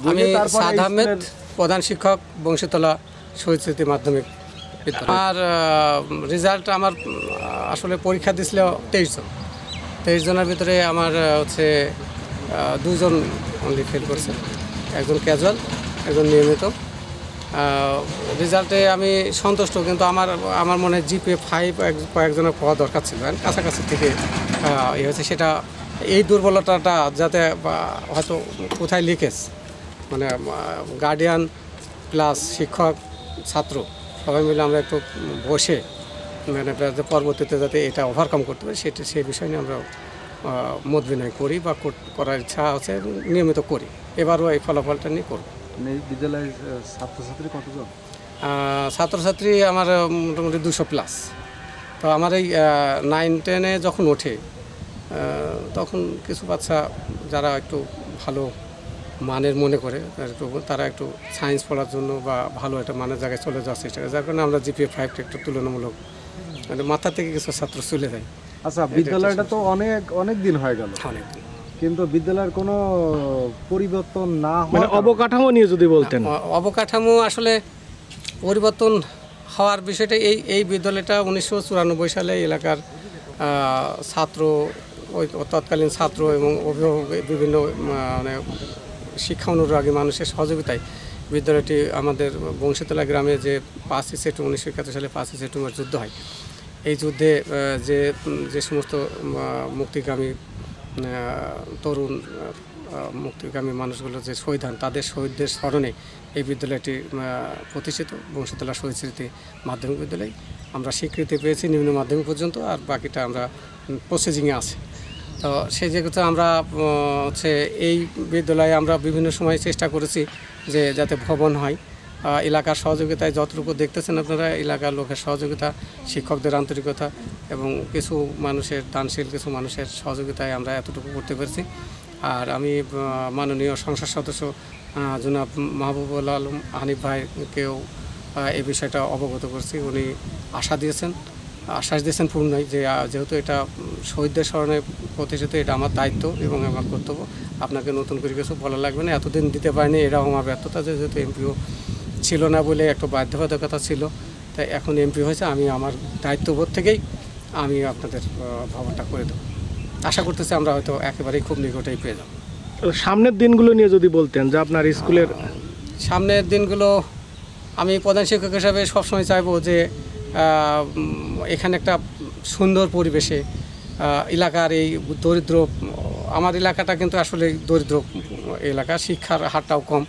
আমি সাদ আহমেদ, প্রধান শিক্ষক, বংশীতলা শহীদ স্মৃতি মাধ্যমিক বিদ্যালয়। আর রেজাল্ট আমার আসলে পরীক্ষা দিছিল 23 জনের ভিতরে আমার হচ্ছে 2 জন অনলি ফেল করছে, একজন ক্যাজুয়াল, একজন নিয়মিত। রেজাল্টে আমি সন্তুষ্ট, কিন্তু আমার মনে হয় জিপিএ 5 কয়েকজনের পাওয়া দরকার ছিল, কাছাকাছি থেকে ইয়ে হয়েছে। সেটা এই দুর্বলতাটা যাতে হয়তো কোথায় লিকেজ, মানে গার্ডিয়ান প্লাস শিক্ষক ছাত্র সবাই মিলে আমরা একটু বসে মানে পরবর্তীতে যাতে এটা ওভারকাম করতে পারি সেই বিষয় নিয়ে আমরা মত বিনিময় করি বা করার ইচ্ছা আছে এবং নিয়মিত করি। এবারও এই ফলাফলটা নিয়ে করব। বিদ্যালয়ের ছাত্রছাত্রী কতজন? ছাত্রছাত্রী আমার মোটামুটি 200+। তো আমার এই 9-10-এ যখন ওঠে তখন কিছু বাচ্চা যারা একটু ভালো মানের মনে করে তারা একটু সায়েন্স পড়ার জন্য বা ভালো একটা মানের জায়গায় চলে যাওয়ার চেষ্টা করে, যার কারণে আমরা জিপিএ 5টা একটু তুলনামূলক মানে মাথা থেকে কিছু ছাত্র চলে যায়। আচ্ছা, বিদ্যালয়টা তো অনেক দিন হয়ে গেল, কিন্তু বিদ্যালয়ের কোনো পরিবর্তন না হয়, অবকাঠামো নিয়ে যদি বলতেন। অবকাঠামো আসলে পরিবর্তন হওয়ার বিষয়টা এই বিদ্যালয়টা 1994 সালে এলাকার ছাত্র, ওই তৎকালীন ছাত্র এবং অভিভাবক বিভিন্ন মানে শিক্ষা অনুরাগী মানুষের সহযোগিতায় বিদ্যালয়টি আমাদের বংশীতলা গ্রামে যে 5ই সেপ্টেম্বর 1971 সালে 5ই সেপ্টেম্বর যুদ্ধ হয়, এই যুদ্ধে যে সমস্ত মুক্তিগামী তরুণ মুক্তিগামী মানুষগুলো যে শহীদ হন তাদের শহীদদের স্মরণে এই বিদ্যালয়টি প্রতিষ্ঠিত, বংশীতলা শহীদ স্মৃতি মাধ্যমিক বিদ্যালয়। আমরা স্বীকৃতি পেয়েছি নিম্ন মাধ্যমিক পর্যন্ত, আর বাকিটা আমরা প্রসেসিংয়ে আছে। তো সেই জায়গাতে আমরা হচ্ছে এই বিদ্যালয়ে আমরা বিভিন্ন সময় চেষ্টা করেছি যে যাতে ভবন হয়, এলাকার সহযোগিতায় যতটুকু দেখতেছেন আপনারা, এলাকার লোকের সহযোগিতা, শিক্ষকদের আন্তরিকতা এবং কিছু মানুষের দানশীল কিছু মানুষের সহযোগিতায় আমরা এতটুকু করতে পেরেছি। আর আমি মাননীয় সংসদ সদস্য জনাব মাহবুবুল আলম হানিফ ভাইকেও এই বিষয়টা অবগত করছি। উনি আশ্বাস দিয়েছেন পূর্ণই যে যেহেতু এটা শহীদদের স্মরণে প্রতিষ্ঠিত, এটা আমার দায়িত্ব এবং আমার কর্তব্য, আপনাকে নতুন করে কিছু বলা লাগবে না, এতদিন দিতে পারিনি এটাও আমার ব্যর্থতা, যেহেতু এমপিও ছিল না বলে একটা বাধ্যবাধকতা ছিল, তাই এখন এমপি হয়েছে, আমি আমার দায়িত্ববোধ থেকেই আমি আপনাদের ভবনটা করে দেবো। আশা করতেছি আমরা হয়তো একেবারেই খুব নিকটেই পেয়ে যাব। সামনের দিনগুলো নিয়ে যদি বলতেন যে আপনার স্কুলের সামনের দিনগুলো, আমি প্রধান শিক্ষক হিসাবে সবসময় চাইবো যে এখানে একটা সুন্দর পরিবেশে এলাকার এই দরিদ্র, আমার এলাকাটা কিন্তু আসলে দরিদ্র এলাকা, শিক্ষার হারটাও কম,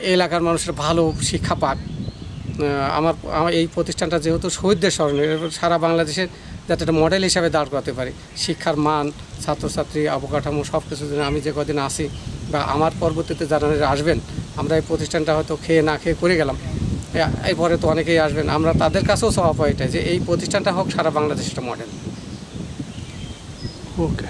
এই এলাকার মানুষের ভালো শিক্ষা পাক। আমার এই প্রতিষ্ঠানটা যেহেতু শহীদদের স্মরণে সারা বাংলাদেশের যাতে একটা মডেল হিসাবে দাঁড় করাতে পারি, শিক্ষার মান, ছাত্রছাত্রী, অবকাঠামো সব কিছু জন্য আমি যে কদিন আসি বা আমার পরবর্তীতে যারা আসবেন, আমরা এই প্রতিষ্ঠানটা হয়তো খেয়ে না খেয়ে করে গেলাম, এরপরে তো অনেকেই আসবেন, আমরা তাদের কাছেও চাওয়া পাই এটা যে এই প্রতিষ্ঠানটা হোক সারা বাংলাদেশের একটা মডেল। ওকে।